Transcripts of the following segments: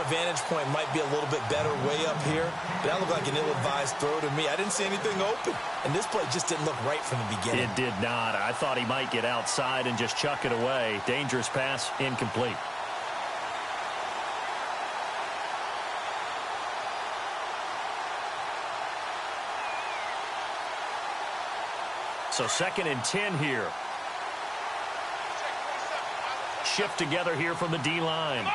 vantage point might be a little bit better way up here, but that looked like an ill-advised throw to me. I didn't see anything open, and this play just didn't look right from the beginning. It did not. I thought he might get outside and just chuck it away. Dangerous pass, incomplete. So 2nd and 10 here. Shift together here from the D-line.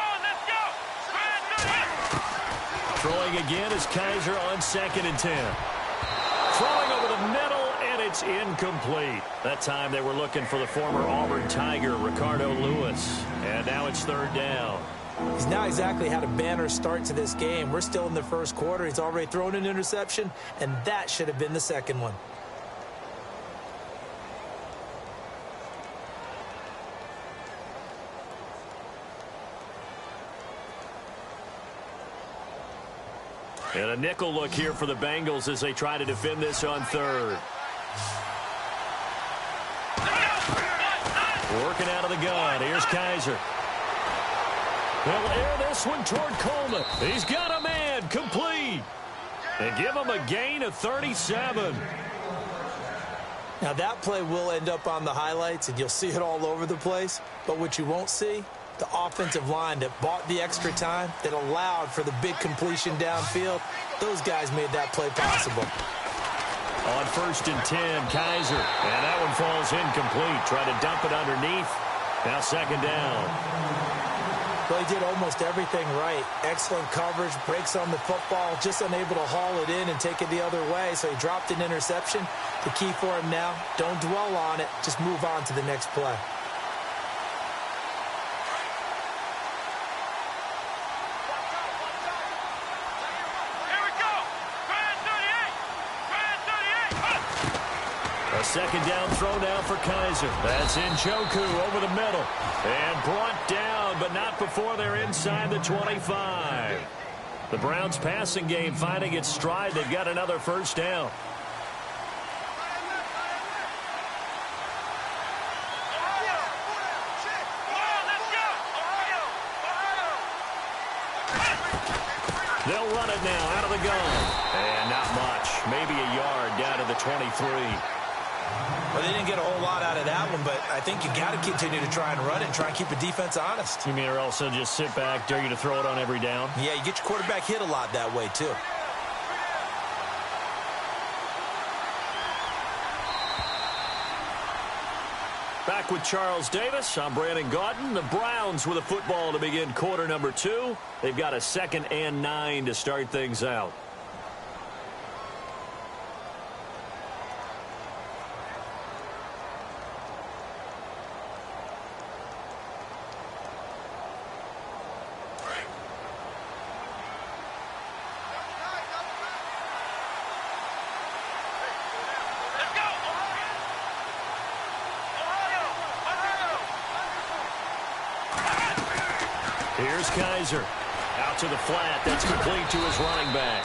Throwing again is Kaiser on 2nd and 10. Throwing over the middle, and it's incomplete. That time they were looking for the former Auburn Tiger, Ricardo Lewis. And now it's 3rd down. He's now exactly had a banner start to this game. We're still in the first quarter. He's already thrown an interception, and that should have been the second one. And a nickel look here for the Bengals as they try to defend this on 3rd. Working out of the gun. Here's Kaiser. They'll air this one toward Coleman. He's got a man. Complete. They give him a gain of 37. Now that play will end up on the highlights, and you'll see it all over the place. But what you won't see, the offensive line that bought the extra time, that allowed for the big completion downfield, those guys made that play possible. On 1st and 10, Kaiser. And that one falls incomplete. Try to dump it underneath. Now 2nd down. Well, he did almost everything right. Excellent coverage, breaks on the football, just unable to haul it in and take it the other way. So he dropped an interception. The key for him now, don't dwell on it. Just move on to the next play. A 2nd down throw now for Kaiser. That's Njoku over the middle. And brought down, but not before they're inside the 25. The Browns passing game finding its stride. They've got another 1st down. They'll run it now out of the gun. And not much. Maybe a yard down to the 23. Well, they didn't get a whole lot out of that one, but I think you got to continue to try and run it and try and keep the defense honest. You mean or also just sit back, dare you to throw it on every down? Yeah, you get your quarterback hit a lot that way, too. Back with Charles Davis. I'm Brandon Gaudin. The Browns with a football to begin quarter number 2. They've got a 2nd and 9 to start things out. Here's Kaiser. Out to the flat. That's complete to his running back.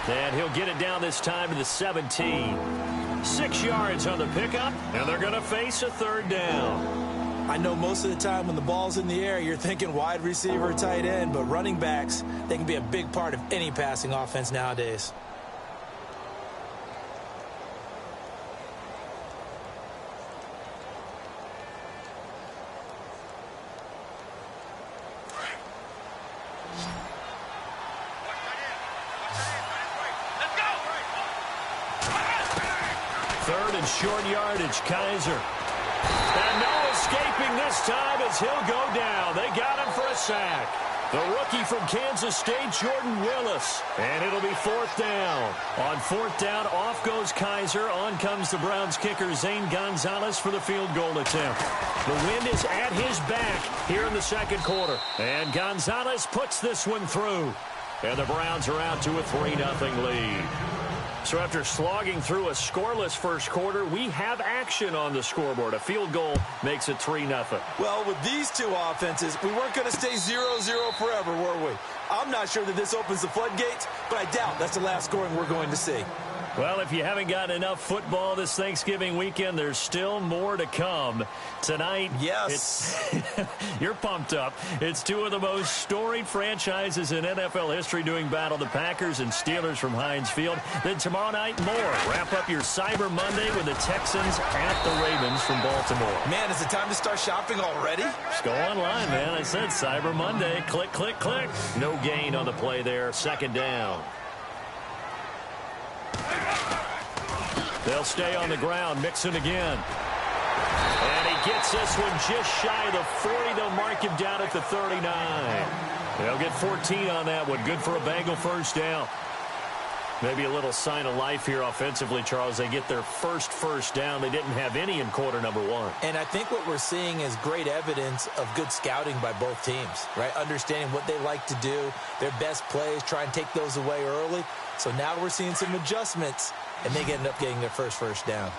And he'll get it down this time to the 17. 6 yards on the pickup, and they're going to face a 3rd down. I know most of the time when the ball's in the air, you're thinking wide receiver, tight end, but running backs, they can be a big part of any passing offense nowadays. Short yardage, Kaiser. And no escaping this time as he'll go down. They got him for a sack. The rookie from Kansas State, Jordan Willis. And it'll be 4th down. On 4th down, off goes Kaiser. On comes the Browns kicker, Zane Gonzalez, for the field goal attempt. The wind is at his back here in the 2nd quarter. And Gonzalez puts this one through. And the Browns are out to a 3-0 lead. So after slogging through a scoreless first quarter, we have action on the scoreboard. A field goal makes it 3-0. Well, with these two offenses, we weren't going to stay 0-0 forever, were we? I'm not sure that this opens the floodgates, but I doubt that's the last scoring we're going to see. Well, if you haven't gotten enough football this Thanksgiving weekend, there's still more to come. Tonight, yes, you're pumped up. It's two of the most storied franchises in NFL history doing battle, the Packers and Steelers from Heinz Field. Then tomorrow night, more. Wrap up your Cyber Monday with the Texans at the Ravens from Baltimore. Man, is it time to start shopping already? Just go online, man. I said Cyber Monday. Click, click, click. No gain on the play there. Second down. They'll stay on the ground. Mixon again. And he gets this one just shy of the 40. They'll mark him down at the 39. They'll get 14 on that one. Good for a Bengal first down. Maybe a little sign of life here offensively, Charles. They get their first down. They didn't have any in quarter number one. And I think what we're seeing is great evidence of good scouting by both teams, right? Understanding what they like to do, their best plays, try and take those away early. So now we're seeing some adjustments, and they end up getting their first down.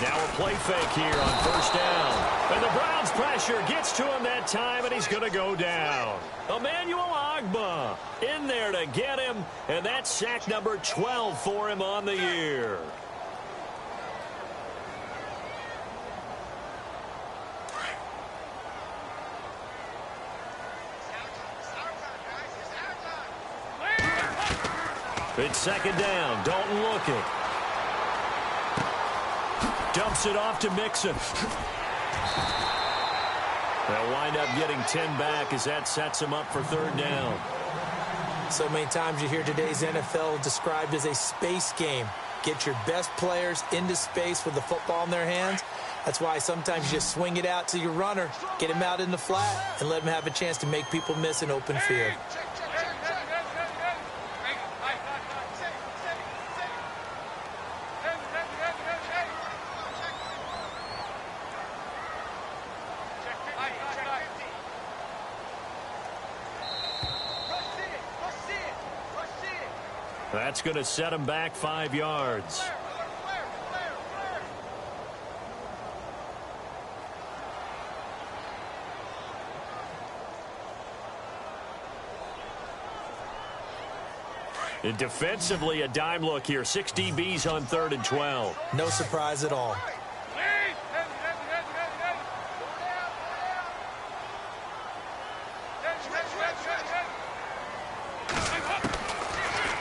Now a play fake here on first down. And the Browns pressure gets to him that time, and he's going to go down. Emmanuel Ogbah in there to get him, and that's sack number 12 for him on the year. It's second down. Dalton looking. Dumps it off to Mixon. They'll wind up getting 10 back as that sets him up for third down. So many times you hear today's NFL described as a space game. Get your best players into space with the football in their hands. That's why sometimes you just swing it out to your runner, get him out in the flat, and let him have a chance to make people miss an open field. That's going to set him back 5 yards. And defensively, a dime look here. 6 DBs on 3rd and 12. No surprise at all.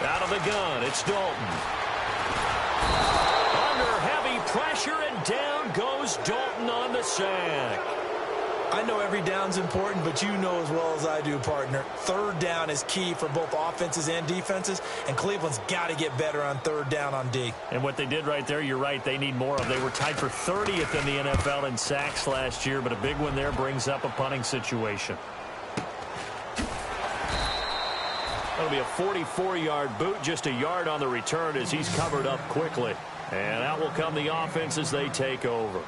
Out of the gun, it's Dalton. Under heavy pressure, and down goes Dalton on the sack. I know every down's important, but you know as well as I do, partner. Third down is key for both offenses and defenses, and Cleveland's got to get better on third down on D. And what they did right there, you're right, they need more of. They were tied for 30th in the NFL in sacks last year, but a big one there brings up a punting situation. That'll be a 44-yard boot, just a yard on the return as he's covered up quickly. And out will come the offense as they take over.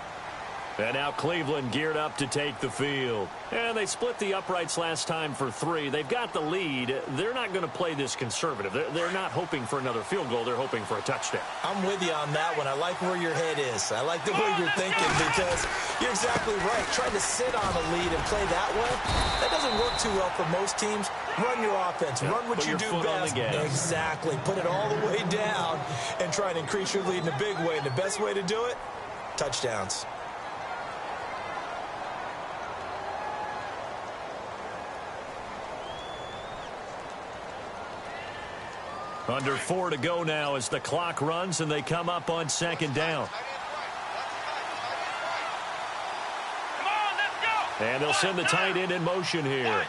And now Cleveland geared up to take the field. And they split the uprights last time for 3. They've got the lead. They're not going to play this conservative. They're not hoping for another field goal. They're hoping for a touchdown. I'm with you on that one. I like where your head is. I like the way you're thinking because you're exactly right. Trying to sit on a lead and play that way, that doesn't work too well for most teams. Run your offense. Run what you do best. Exactly. Put it all the way down and try and increase your lead in a big way. And the best way to do it, touchdowns. Under 4 to go now as the clock runs and they come up on second down. And they'll send the tight end in motion here.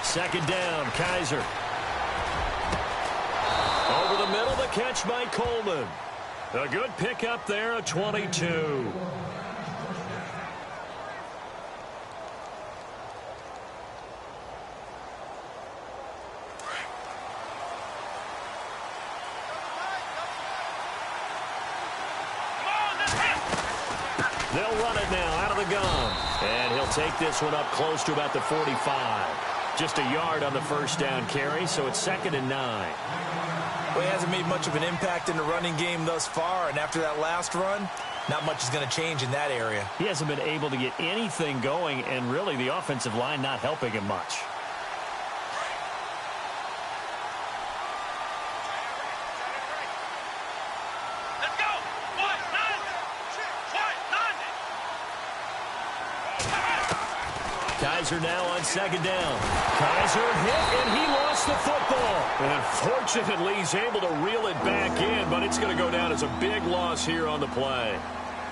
Second down, Kaiser. Over the middle, the catch by Coleman. A good pickup there, a 22. They'll run it now out of the gun. And he'll take this one up close to about the 45. Just a yard on the first down carry, so it's 2nd and 9. Well, he hasn't made much of an impact in the running game thus far, and after that last run, Not much is going to change in that area. He hasn't been able to get anything going, and really the offensive line not helping him much. Kaiser now on second down. Kaiser hit, and he lost the football. And fortunately, he's able to reel it back in, but it's going to go down as a big loss here on the play.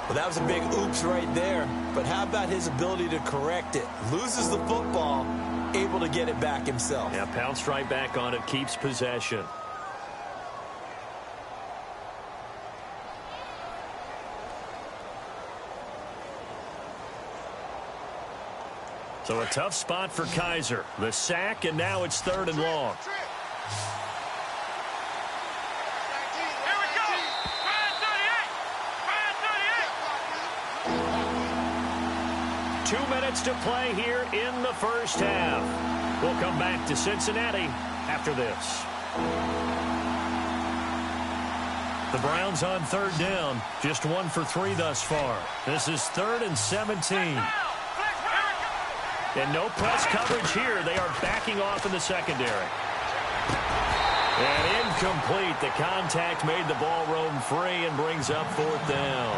Well, that was a big oops right there. But how about his ability to correct it? Loses the football, able to get it back himself. Yeah, pounced right back on it, keeps possession. So a tough spot for Kaiser. The sack, and now it's 3rd and long. Here we go. 2 minutes to play here in the first half. We'll come back to Cincinnati after this. The Browns on 3rd down. Just 1 for 3 thus far. This is 3rd and 17. And no press coverage here. They are backing off in the secondary. And incomplete. The contact made the ball roam free and brings up 4th down.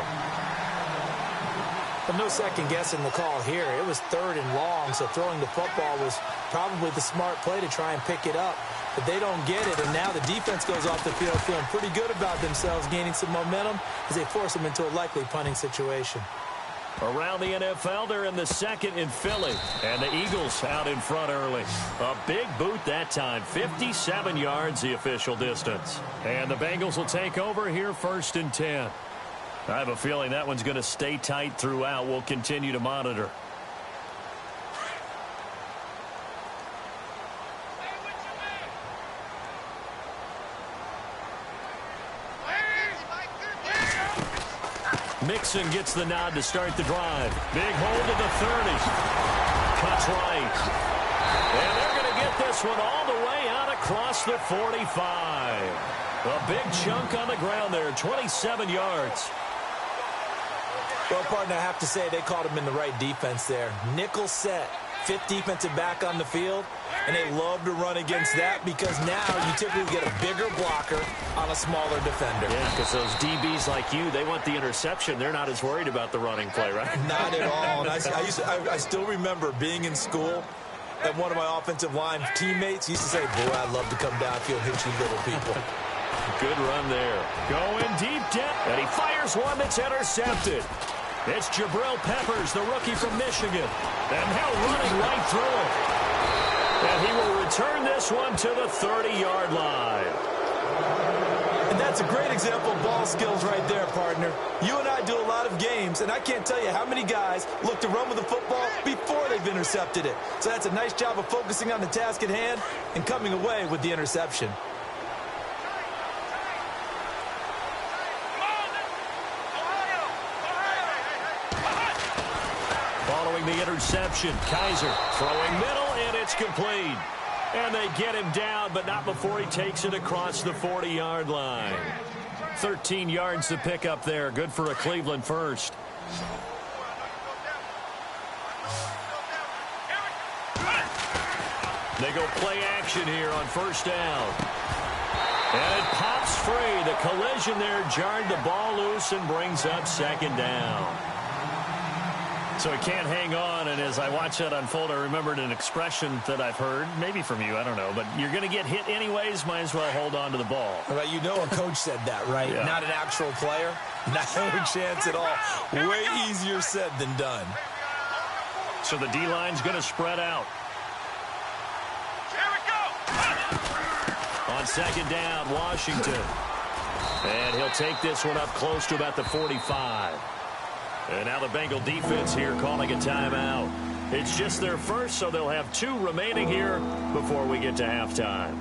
But no second guessing the call here. It was 3rd and long, so throwing the football was probably the smart play to try and pick it up. But they don't get it, and now the defense goes off the field feeling pretty good about themselves, gaining some momentum as they force them into a likely punting situation. Around the NFL, they're in the 2nd in Philly. And the Eagles out in front early. A big boot that time. 57 yards, the official distance. And the Bengals will take over here 1st and 10. I have a feeling that one's going to stay tight throughout. We'll continue to monitor. Mixon gets the nod to start the drive. Big hold of the 30. Cuts right. And they're going to get this one all the way out across the 45. A big chunk on the ground there, 27 yards. Well, partner, I have to say they caught him in the right defense there. Nickel set, 5th defensive back on the field, and they love to run against that because now you typically get a bigger blocker on a smaller defender. Yeah, because those DBs like you, they want the interception. They're not as worried about the running play, right? Not at all. And I still remember being in school, and one of my offensive line teammates used to say, boy, I'd love to come downfield and hit you little people. Good run there. Going deep down, and he fires one that's intercepted. It's Jabril Peppers, the rookie from Michigan. And now running right through it. And he will return this one to the 30-yard line. And that's a great example of ball skills right there, partner. You and I do a lot of games, and I can't tell you how many guys look to run with the football before they've intercepted it. So that's a nice job of focusing on the task at hand and coming away with the interception. Following the interception, Kaiser throwing middle, and it's complete. And they get him down, but not before he takes it across the 40-yard line. 13 yards to pick up there. Good for a Cleveland first. They go play action here on 1st down. And it pops free. The collision there jarred the ball loose and brings up 2nd down. So he can't hang on, and as I watch that unfold, I remembered an expression that I've heard, maybe from you, I don't know, but you're going to get hit anyways, might as well hold on to the ball. Well, you know a coach said that, right? Yeah. Not an actual player. Not a chance at all. Way easier said than done. So the D-line's going to spread out. Here we go. On 2nd down, Washington. And he'll take this one up close to about the 45. And now the Bengal defense here calling a timeout. It's just their first, so they'll have 2 remaining here before we get to halftime.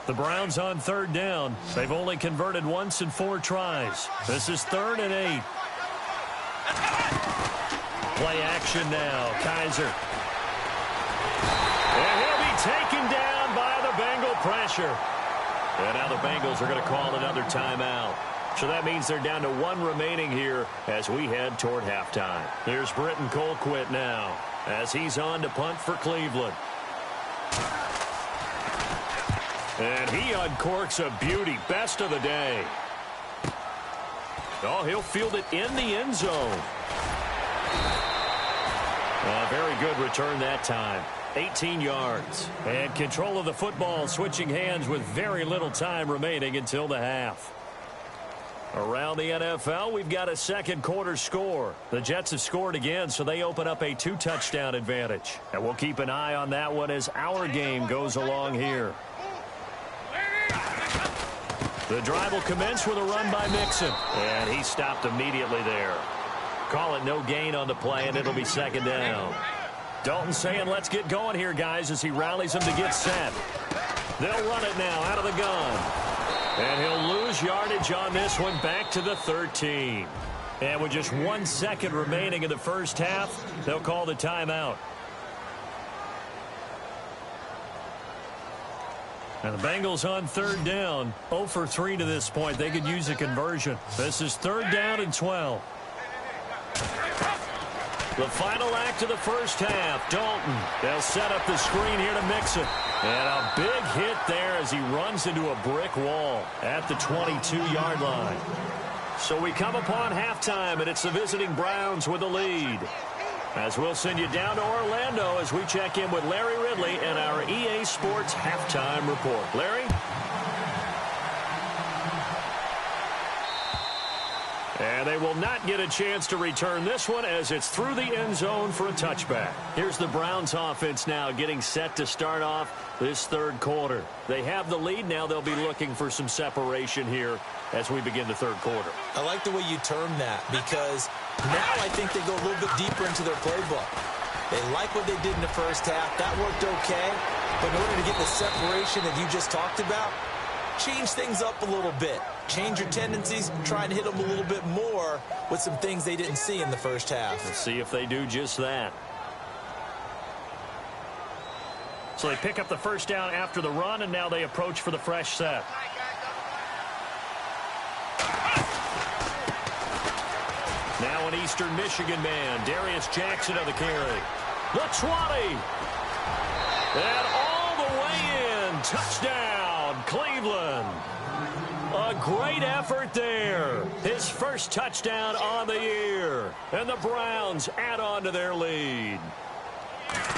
The Browns on 3rd down. They've only converted once in 4 tries. This is 3rd and 8. Play action now. Kaiser. And he'll be taken down by the Bengal pressure. And now the Bengals are going to call another timeout. So that means they're down to 1 remaining here as we head toward halftime. Here's Britton Colquitt now as he's on to punt for Cleveland. And he uncorks a beauty. Best of the day. Oh, he'll field it in the end zone. A very good return that time. 18 yards. And control of the football switching hands with very little time remaining until the half. Around the NFL, we've got a second quarter score. The Jets have scored again, so they open up a 2-touchdown advantage. And we'll keep an eye on that one as our game goes along here. The drive will commence with a run by Mixon. And he stopped immediately there. Call it no gain on the play, and it'll be second down. Dalton saying, let's get going here, guys, as he rallies them to get set. They'll run it now out of the gun. And he'll lose yardage on this one back to the 13. And with just 1 second remaining in the first half, they'll call the timeout. And the Bengals on third down. 0 for 3 to this point. They could use a conversion. This is third down and 12. The final act of the first half. Dalton. They'll set up the screen here to Mixon. And a big hit there as he runs into a brick wall at the 22-yard line. So we come upon halftime, and it's the visiting Browns with the lead. As we'll send you down to Orlando as we check in with Larry Ridley and our EA Sports halftime report. Larry? And they will not get a chance to return this one as it's through the end zone for a touchback. Here's the Browns offense now getting set to start off this third quarter. They have the lead now. They'll be looking for some separation here as we begin the third quarter. I like the way you term that because now I think they go a little bit deeper into their playbook. They like what they did in the first half. That worked okay. But in order to get the separation that you just talked about, change things up a little bit. Change your tendencies, try and hit them a little bit more with some things they didn't see in the first half. Let's see if they do just that. So they pick up the first down after the run, and now they approach for the fresh set. Now an Eastern Michigan man, Darius Jackson of the carry. The 20. And all the way in. Touchdown, Cleveland. A great effort there. His first touchdown on the year. And the Browns add on to their lead.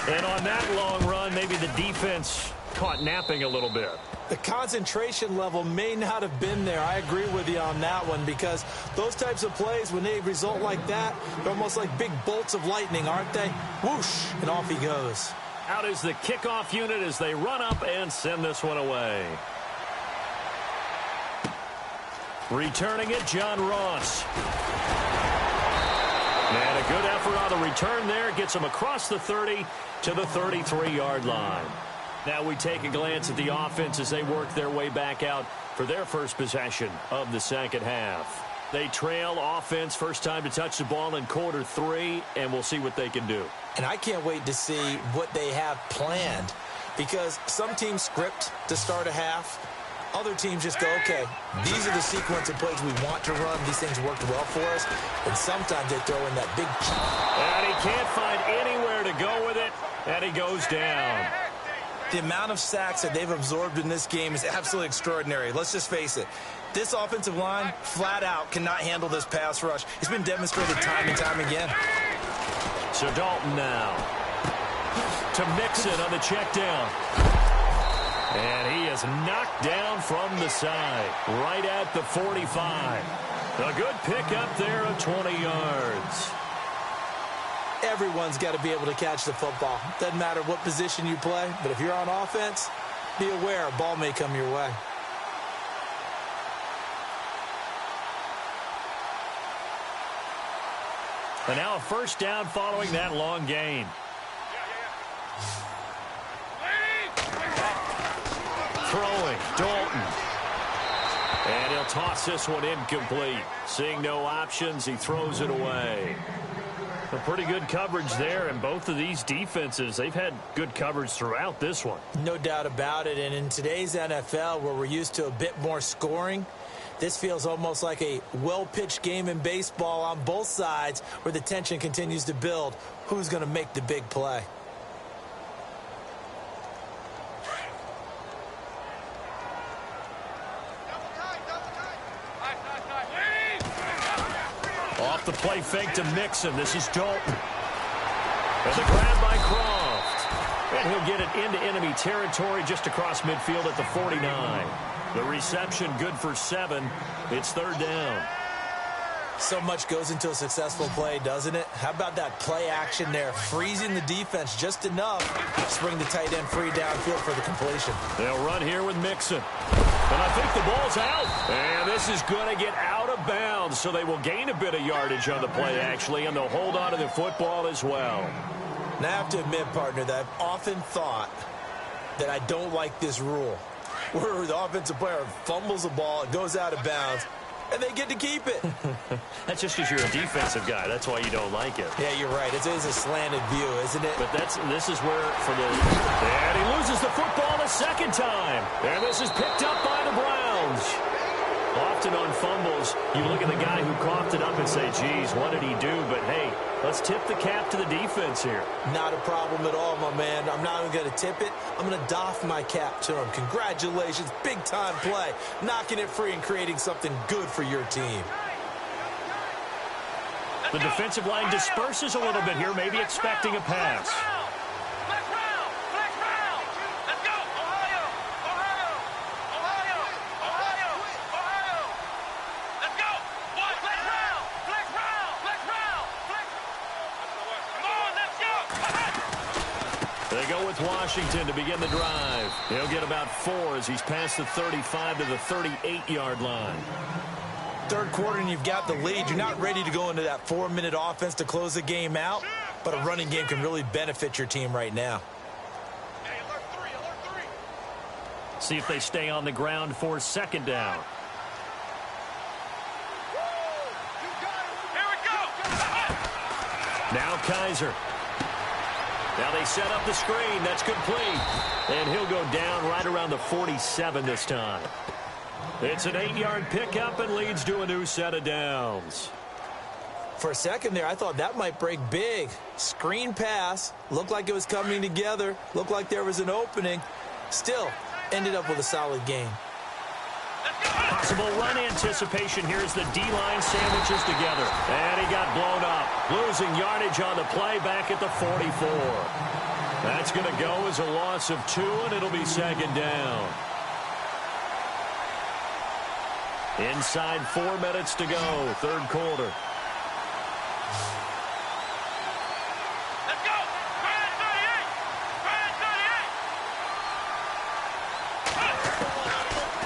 And on that long run, maybe the defense caught napping a little bit. The concentration level may not have been there. I agree with you on that one because those types of plays, when they result like that, they're almost like big bolts of lightning, aren't they? Whoosh, and off he goes. Out is the kickoff unit as they run up and send this one away. Returning it, John Ross. And a good effort on the return there. Gets him across the 30 to the 33-yard line. Now we take a glance at the offense as they work their way back out for their first possession of the second half. They trail offense, first time to touch the ball in quarter 3, and we'll see what they can do. And I can't wait to see what they have planned because some teams script to start a half. Other teams just go, okay, these are the sequence of plays we want to run. These things worked well for us. And sometimes they throw in that big chunk. And he can't find anywhere to go with it, and he goes down. The amount of sacks that they've absorbed in this game is absolutely extraordinary. Let's just face it. This offensive line, flat out, cannot handle this pass rush. It's been demonstrated time and time again. So Dalton now to Mixon on the check down. And he is knocked down from the side, right at the 45. A good pickup there of 20 yards. Everyone's got to be able to catch the football. Doesn't matter what position you play, but if you're on offense, be aware a ball may come your way. And now a first down following that long gain. Throwing, Dalton. And he'll toss this one incomplete. Seeing no options, he throws it away. A pretty good coverage there, and both of these defenses, they've had good coverage throughout this one. No doubt about it, and in today's NFL, where we're used to a bit more scoring, this feels almost like a well-pitched game in baseball on both sides where the tension continues to build. Who's going to make the big play? Off the play fake to Mixon. This is Dalton. And the grab by Croft. And he'll get it into enemy territory just across midfield at the 49. The reception good for 7. It's third down. So much goes into a successful play, doesn't it? How about that play action there? Freezing the defense just enough to bring the tight end free downfield for the completion. They'll run here with Mixon. And I think the ball's out. And this is going to get out of bounds, so they will gain a bit of yardage on the play, actually, and they'll hold on to the football as well. Now, I have to admit, partner, that I've often thought that I don't like this rule, where the offensive player fumbles the ball, it goes out of bounds, and they get to keep it. That's just because you're a defensive guy. That's why you don't like it. Yeah, you're right. It is a slanted view, isn't it? But this is where for the... And he loses the football a second time. And this is picked up by the Browns. Often on fumbles, you look at the guy who coughed it up and say, geez, what did he do? But, hey, let's tip the cap to the defense here. Not a problem at all, my man. I'm not even going to tip it. I'm going to doff my cap to him. Congratulations. Big-time play. Knocking it free and creating something good for your team. The defensive line disperses a little bit here, maybe expecting a pass. They go with Washington to begin the drive. He'll get about 4 as he's past the 35 to the 38-yard line. Third quarter and you've got the lead. You're not ready to go into that 4-minute offense to close the game out, but a running game can really benefit your team right now. See if they stay on the ground for second down. Here we go. Now Kaiser. Now they set up the screen. That's complete. And he'll go down right around the 47 this time. It's an 8-yard pickup and leads to a new set of downs. For a second there, I thought that might break big. Screen pass. Looked like it was coming together. Looked like there was an opening. Still, ended up with a solid game. Possible run anticipation here as the D-line sandwiches together. And he got blown up. Losing yardage on the play back at the 44. That's going to go as a loss of 2, and it'll be second down. Inside 4 minutes to go, third quarter. Let's go. Brand 38. Brand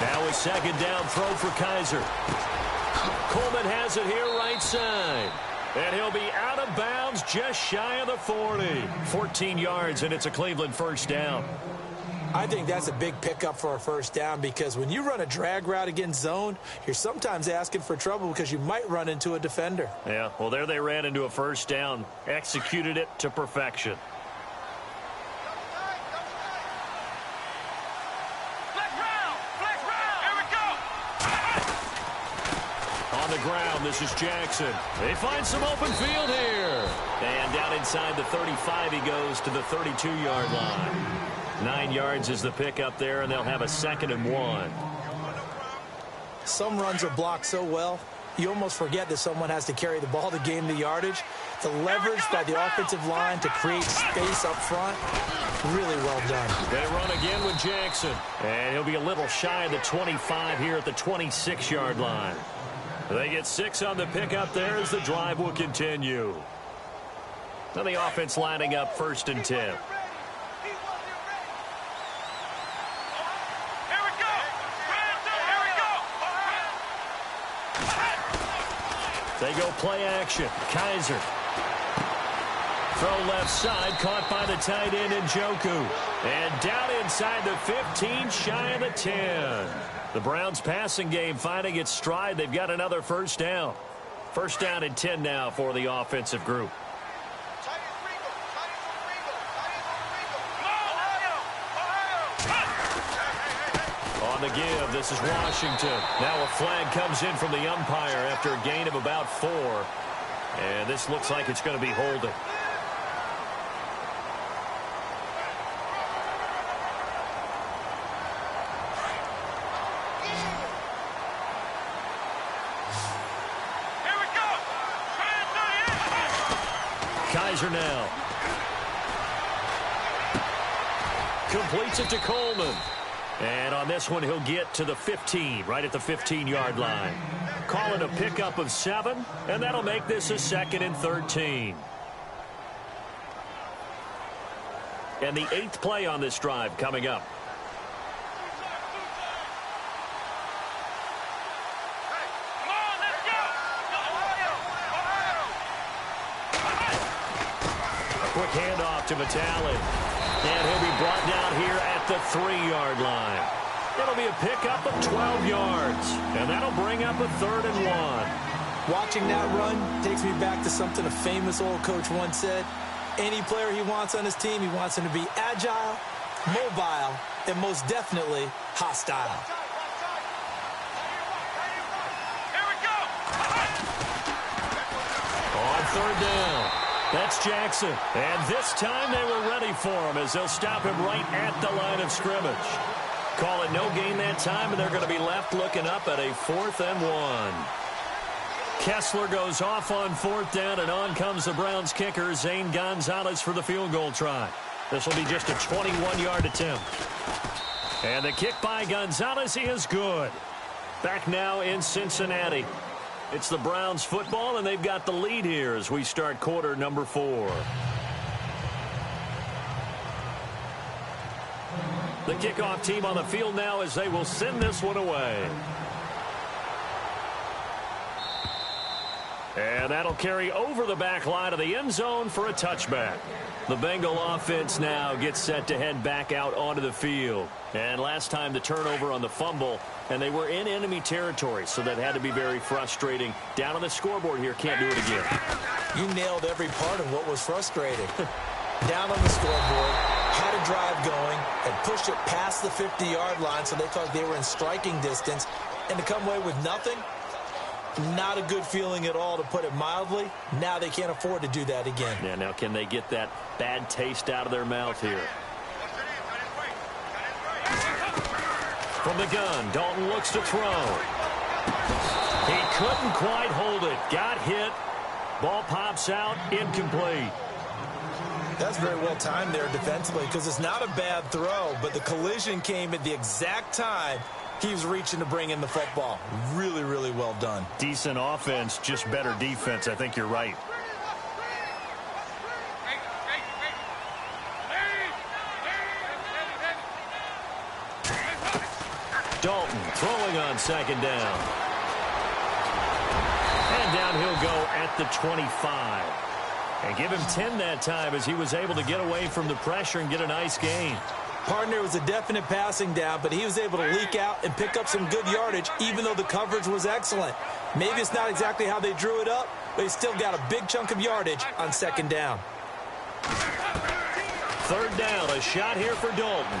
38. Now a second down throw for Kaiser. Coleman has it here right side. And he'll be out of bounds just shy of the 40. 14 yards, and it's a Cleveland first down. I think that's a big pickup for a first down because when you run a drag route against zone, you're sometimes asking for trouble because you might run into a defender. Yeah, well, there they ran into a first down. Executed it to perfection. On the ground, this is Jackson. They find some open field here. And down inside the 35, he goes to the 32-yard line. 9 yards is the pickup there, and they'll have a 2nd and 1. Some runs are blocked so well, you almost forget that someone has to carry the ball to gain the yardage. The leverage by the offensive line to create space up front, really well done. They run again with Jackson. And he'll be a little shy of the 25 here at the 26-yard line. They get 6 on the pickup there as the drive will continue. Now the offense lining up 1st and 10. They go play action. Kaiser. Throw left side, caught by the tight end Njoku. And down inside the 15, shy of the 10. The Browns passing game finding its stride. They've got another first down. First down and 10 now for the offensive group. On the give, this is Washington. Now a flag comes in from the umpire after a gain of about 4. And this looks like it's going to be holding. Here we go. Kaiser now. Completes it to Coleman. And on this one, he'll get to the 15, right at the 15-yard line. Call it a pickup of 7, and that'll make this a 2nd and 13. And the 8th play on this drive coming up. Come on, let's go. A quick handoff to Vitale. And he'll be brought down here at the 3-yard line. It'll be a pickup of 12 yards. And that'll bring up a 3rd and 1. Watching that run takes me back to something a famous old coach once said. Any player he wants on his team, he wants him to be agile, mobile, and most definitely hostile. Here we go. On 3rd down. That's Jackson. And this time they were ready for him as they'll stop him right at the line of scrimmage. Call it no gain that time, and they're going to be left looking up at a 4th and 1. Kessler goes off on 4th down, and on comes the Browns kicker, Zane Gonzalez, for the field goal try. This will be just a 21-yard attempt. And the kick by Gonzalez is good. Back now in Cincinnati. It's the Browns football, and they've got the lead here as we start quarter number 4. The kickoff team on the field now as they will send this one away. And that'll carry over the back line of the end zone for a touchback. The Bengal offense now gets set to head back out onto the field. And last time the turnover on the fumble, and they were in enemy territory, so that had to be very frustrating. Down on the scoreboard here, can't do it again. You nailed every part of what was frustrating. Down on the scoreboard, had a drive going, and pushed it past the 50-yard line so they thought they were in striking distance, and to come away with nothing, not a good feeling at all, to put it mildly. Now they can't afford to do that again. Yeah, now can they get that bad taste out of their mouth here? From the gun, Dalton looks to throw. He couldn't quite hold it. Got hit. Ball pops out, incomplete. That's very well timed there defensively, because it's not a bad throw, but the collision came at the exact time he was reaching to bring in the football. Really, really well done. Decent offense, just better defense. I think you're right. Dalton throwing on 2nd down. And down he'll go at the 25. And give him 10 that time as he was able to get away from the pressure and get a nice gain. Partner was a definite passing down, but he was able to leak out and pick up some good yardage, even though the coverage was excellent. Maybe it's not exactly how they drew it up, but he still got a big chunk of yardage on 2nd down. 3rd down, a shot here for Dalton.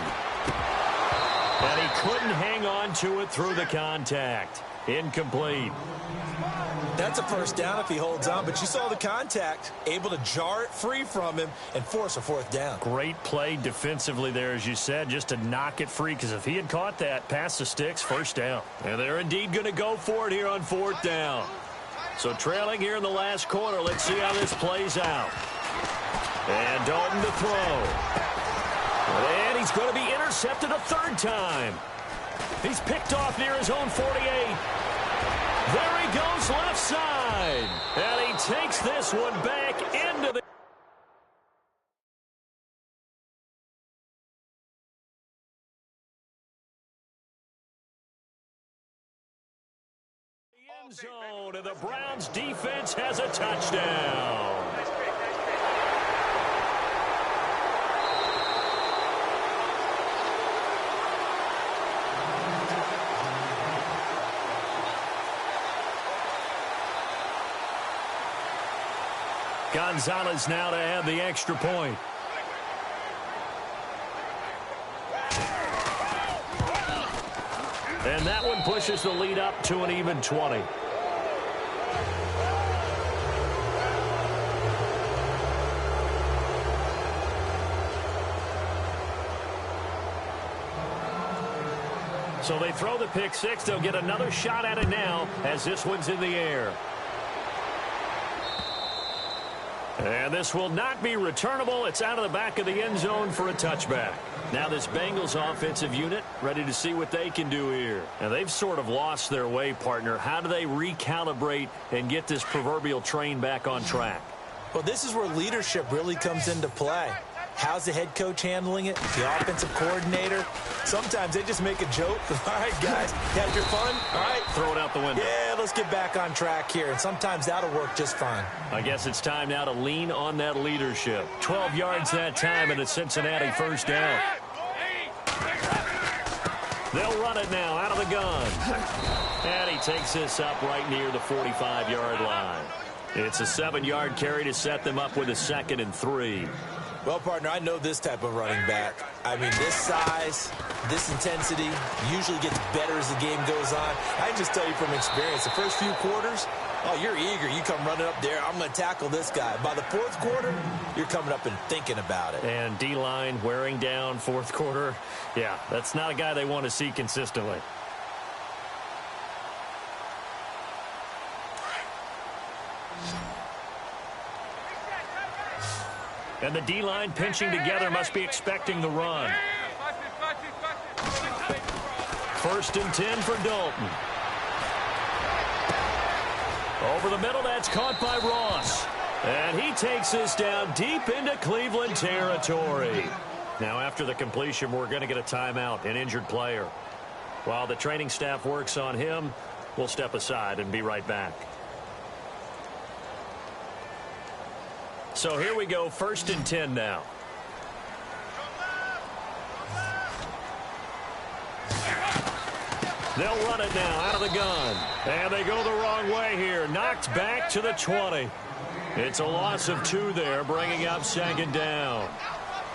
And he couldn't hang on to it through the contact. Incomplete. That's a 1st down if he holds on, but you saw the contact, able to jar it free from him and force a 4th down. Great play defensively there, as you said, just to knock it free, because if he had caught that, past the sticks, 1st down. And they're indeed going to go for it here on 4th down. So trailing here in the last quarter, let's see how this plays out. And Dalton to throw. And he's going to be intercepted a 3rd time. He's picked off near his own 48. There he goes left side. And he takes this one back into the end zone. And the Browns defense has a touchdown. Gonzalez now to add the extra point. And that one pushes the lead up to an even 20. So they throw the pick six. They'll get another shot at it now as this one's in the air. And this will not be returnable. It's out of the back of the end zone for a touchback. Now this Bengals offensive unit ready to see what they can do here. And they've sort of lost their way, partner. How do they recalibrate and get this proverbial train back on track? Well, this is where leadership really comes into play. How's the head coach handling it? The offensive coordinator? Sometimes they just make a joke. All right, guys, you had your fun? All right. Throw it out the window. Yeah, let's get back on track here. And sometimes that'll work just fine. I guess it's time now to lean on that leadership. 12 yards that time and a Cincinnati first down. They'll run it now out of the gun. And he takes this up right near the 45-yard line. It's a 7-yard carry to set them up with a 2nd and 3. Well, partner, I know this type of running back. I mean, this size, this intensity usually gets better as the game goes on. I can just tell you from experience, the first few quarters, oh, you're eager. You come running up there, I'm going to tackle this guy. By the fourth quarter, you're coming up and thinking about it. And D-line wearing down fourth quarter. Yeah, that's not a guy they want to see consistently. And the D-line pinching together must be expecting the run. 1st and 10 for Dalton. Over the middle, that's caught by Ross. And he takes this down deep into Cleveland territory. Now, after the completion, we're going to get a timeout, an injured player. While the training staff works on him, we'll step aside and be right back. So here we go, 1st and 10 now. They'll run it now out of the gun. And they go the wrong way here. Knocked back to the 20. It's a loss of 2 there, bringing up 2nd down.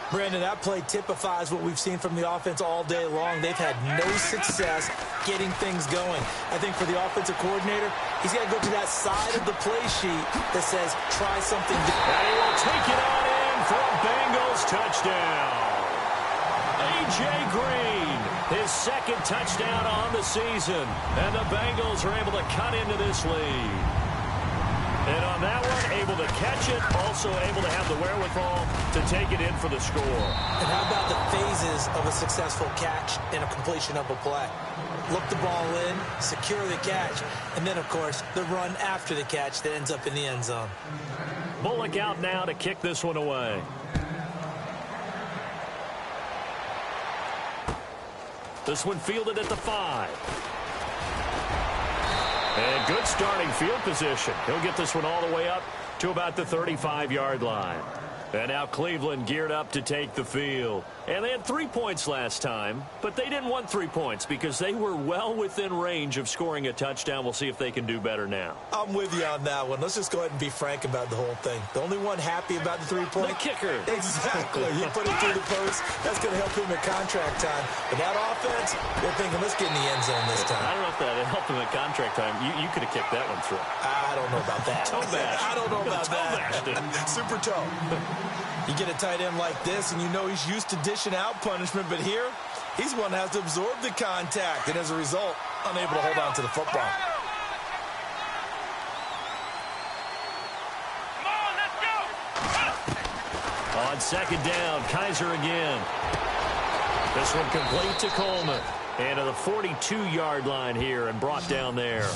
Brandon, that play typifies what we've seen from the offense all day long. They've had no success getting things going. I think for the offensive coordinator, he's got to go to that side of the play sheet that says, try something different. And he will take it on in for a Bengals touchdown. A.J. Green, his 2nd touchdown on the season. And the Bengals are able to cut into this lead. And on that one, able to catch it, also able to have the wherewithal to take it in for the score. And how about the phases of a successful catch and a completion of a play? Look the ball in, secure the catch, and then, of course, the run after the catch that ends up in the end zone. Bullock out now to kick this one away. This one fielded at the 5. And good starting field position. He'll get this one all the way up to about the 35-yard line. And now Cleveland geared up to take the field. And they had 3 points last time, but they didn't want 3 points because they were well within range of scoring a touchdown. We'll see if they can do better now. I'm with you on that one. Let's just go ahead and be frank about the whole thing. The only one happy about the 3-point? The kicker. Exactly. He put it through the post. That's going to help him at contract time. But that offense, they're thinking, let's get in the end zone this time. I don't know if that helped him at contract time. You could have kicked that one through. I don't know about that. Toe bash. I don't know about that. Super toe. You get a tight end like this, and you know he's used to dishing out punishment, but here, he's one that has to absorb the contact, and as a result, unable to hold on to the football. Come on, let's go! On 2nd down, Kaiser again. This one complete to Coleman. And to the 42-yard line here and brought down there.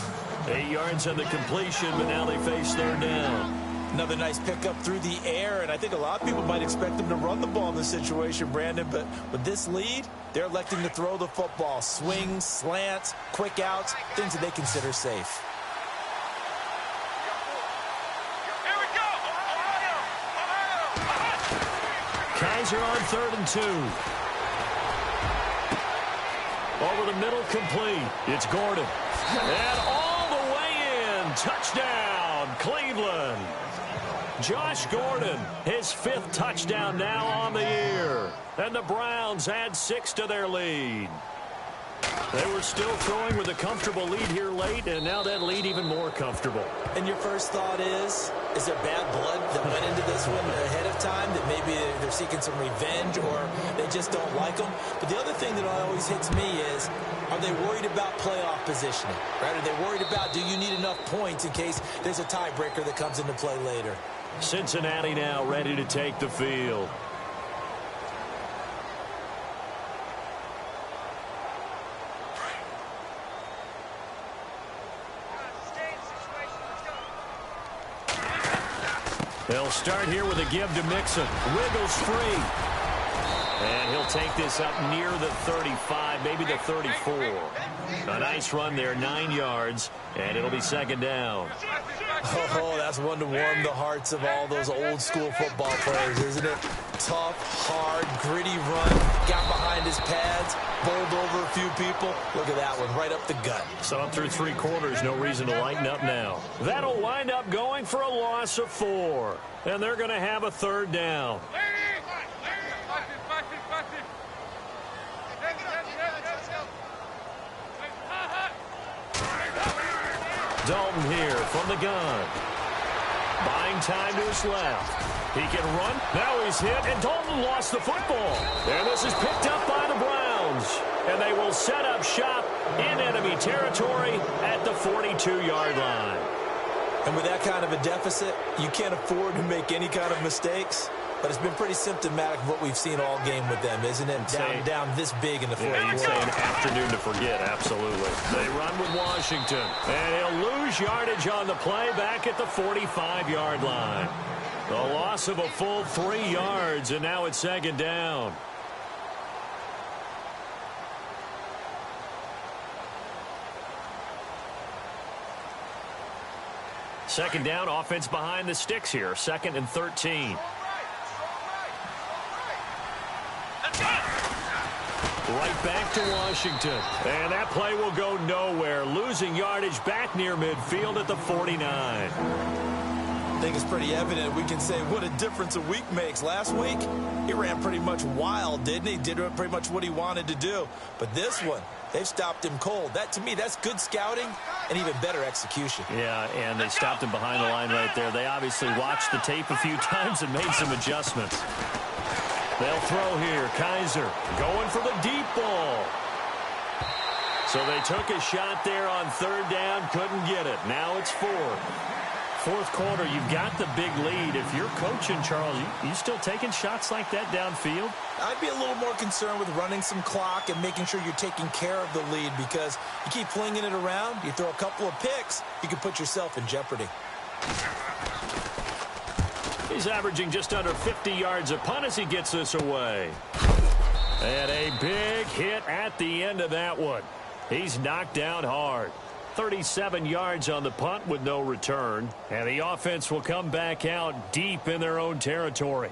8 yards on the completion, but now they face 3rd down. Another nice pickup through the air, and I think a lot of people might expect them to run the ball in this situation, Brandon, but with this lead, they're electing to throw the football. Swings, slants, quick outs, things that they consider safe. Here we go! Kaiser on 3rd and 2. Over the middle, complete. It's Gordon. And all the way in. Touchdown, Cleveland. Josh Gordon, his 5th touchdown now on the year. And the Browns add 6 to their lead. They were still throwing with a comfortable lead here late, and now that lead even more comfortable. And your first thought is there bad blood that went into this one ahead of time, that maybe they're seeking some revenge or they just don't like them? But the other thing that always hits me is, are they worried about playoff positioning? Right? Are they worried about, do you need enough points in case there's a tiebreaker that comes into play later? Cincinnati now ready to take the field. They'll start here with a give to Mixon. Wiggles free. And he'll take this up near the 35, maybe the 34. A nice run there, 9 yards, and it'll be second down. Oh, that's one to warm the hearts of all those old school football players, isn't it? Tough, hard, gritty run, got behind his pads, bowled over a few people. Look at that one, right up the gut. So up through 3 quarters, no reason to lighten up now. That'll wind up going for a loss of 4. And they're going to have a third down. Dalton here from the gun. Buying time to his left. He can run. Now he's hit, and Dalton lost the football. And this is picked up by the Browns. And they will set up shop in enemy territory at the 42-yard line. And with that kind of a deficit, you can't afford to make any kind of mistakes. But it's been pretty symptomatic of what we've seen all game with them, isn't it? Down this big in the fourth quarter. You'd say an afternoon to forget, absolutely. They run with Washington. And he'll lose yardage on the play back at the 45-yard line. The loss of a full 3 yards, and now it's second down. Second down, offense behind the sticks here. 2nd and 13. Right back to Washington. And that play will go nowhere. Losing yardage back near midfield at the 49. I think it's pretty evident. We can say what a difference a week makes. Last week, he ran pretty much wild, didn't he? Did pretty much what he wanted to do. But this one, they've stopped him cold. That, to me, that's good scouting and even better execution. Yeah, and they stopped him behind the line right there. They obviously watched the tape a few times and made some adjustments. They'll throw here. Kaiser going for the deep ball. So they took a shot there on third down, couldn't get it. Now it's 4. Fourth quarter, you've got the big lead. If you're coaching, Charles, you still taking shots like that downfield? I'd be a little more concerned with running some clock and making sure you're taking care of the lead, because you keep flinging it around, you throw a couple of picks, you can put yourself in jeopardy. He's averaging just under 50 yards a punt as he gets this away. And a big hit at the end of that one. He's knocked down hard. 37 yards on the punt with no return. And the offense will come back out deep in their own territory.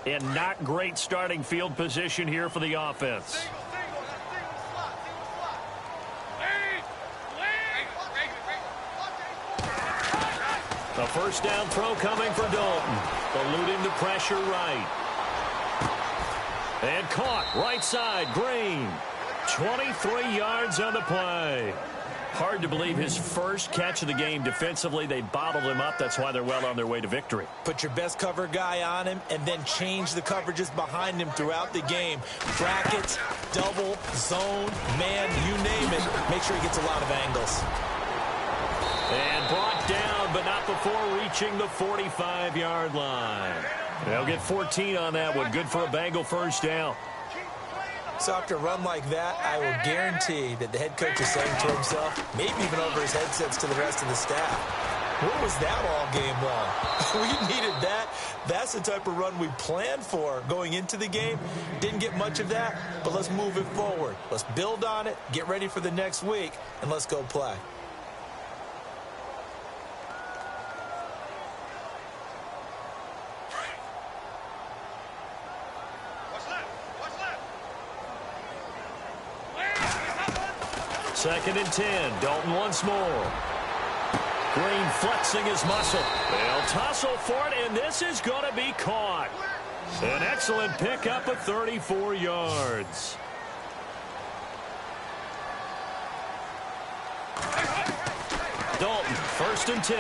And not great starting field position here for the offense. The first down throw coming for Dalton. Eluding the pressure right. And caught right side. Green. 23 yards on the play. Hard to believe his first catch of the game defensively. They bottled him up. That's why they're well on their way to victory. Put your best cover guy on him and then change the coverages behind him throughout the game. Brackets, double, zone, man, you name it. Make sure he gets a lot of angles. And brought down, but not before reaching the 45-yard line. They'll get 14 on that one. Good for a Bengal first down. So after a run like that, I will guarantee that the head coach is saying to himself, maybe even over his headsets to the rest of the staff, what was that all game long? We needed that. That's the type of run we planned for going into the game. Didn't get much of that, but let's move it forward. Let's build on it, get ready for the next week, and let's go play. Second and 10. Dalton once more. Green flexing his muscle. They'll tussle for it, and this is going to be caught. An excellent pickup of 34 yards. Dalton, 1st and 10.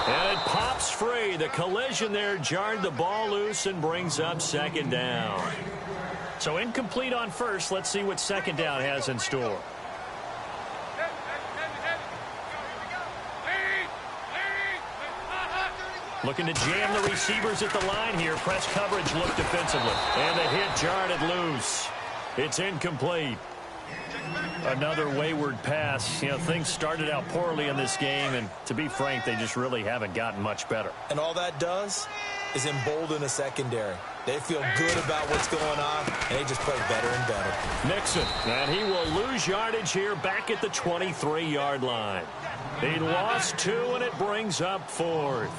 And it pops free. The collision there jarred the ball loose and brings up 2nd down. So incomplete on first. Let's see what 2nd down has in store. Looking to jam the receivers at the line here. Press coverage look defensively. And the hit jarred it loose. It's incomplete. Another wayward pass. You know, things started out poorly in this game, and to be frank, they just really haven't gotten much better. And all that does is embolden a secondary. They feel good about what's going on, and they just play better and better. Mixon, and he will lose yardage here back at the 23-yard line. He lost 2, and it brings up 4th.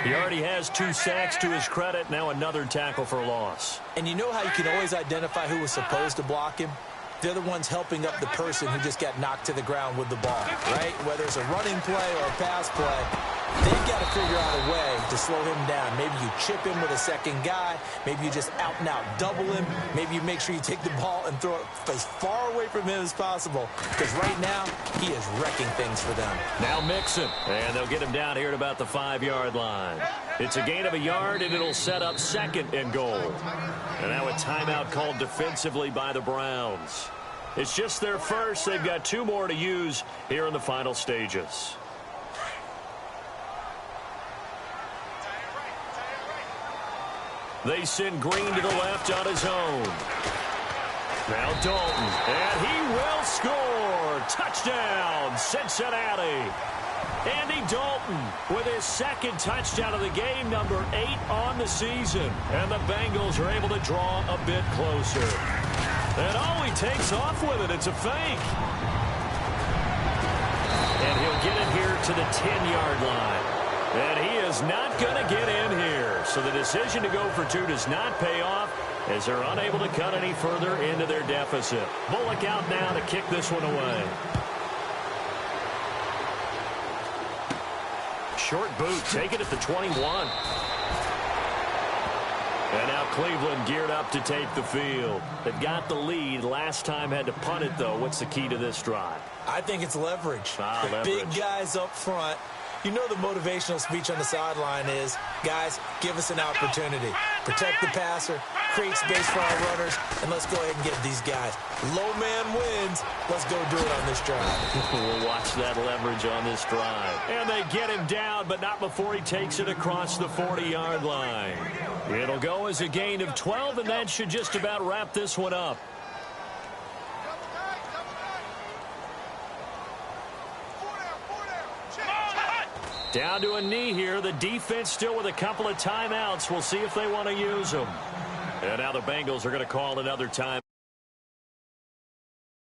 He already has 2 sacks to his credit. Now another tackle for loss. And you know how you can always identify who was supposed to block him? They're the ones helping up the person who just got knocked to the ground with the ball, right? Whether it's a running play or a pass play, they've got to figure out a way to slow him down. Maybe you chip him with a second guy. Maybe you just out-and-out double him. Maybe you make sure you take the ball and throw it as far away from him as possible. Because right now, he is wrecking things for them. Now Mixon, and they'll get him down here at about the 5-yard line. It's a gain of a yard, and it'll set up 2nd and goal. And now a timeout called defensively by the Browns. It's just their first. They've got 2 more to use here in the final stages. They send Green to the left on his own. Now Dalton, and he will score. Touchdown, Cincinnati. Andy Dalton with his 2nd touchdown of the game, number 8 on the season. And the Bengals are able to draw a bit closer. And he takes off with it. It's a fake. And he'll get it here to the 10-yard line. And he is not going to get in here. So the decision to go for 2 does not pay off as they're unable to cut any further into their deficit. Bullock out now to kick this one away. Short boot, take it at the 21. And now Cleveland geared up to take the field. They've got the lead. Last time had to punt it, though. What's the key to this drive? I think it's leverage. The big guys up front. You know the motivational speech on the sideline is, guys, give us an opportunity. Protect the passer, create space for our runners, and let's go ahead and get these guys. Low man wins. Let's go do it on this drive. We'll watch that leverage on this drive. And they get him down, but not before he takes it across the 40-yard line. It'll go as a gain of 12, and that should just about wrap this one up. Down to a knee here. The defense still with a couple of timeouts. We'll see if they want to use them. And now the Bengals are going to call another time.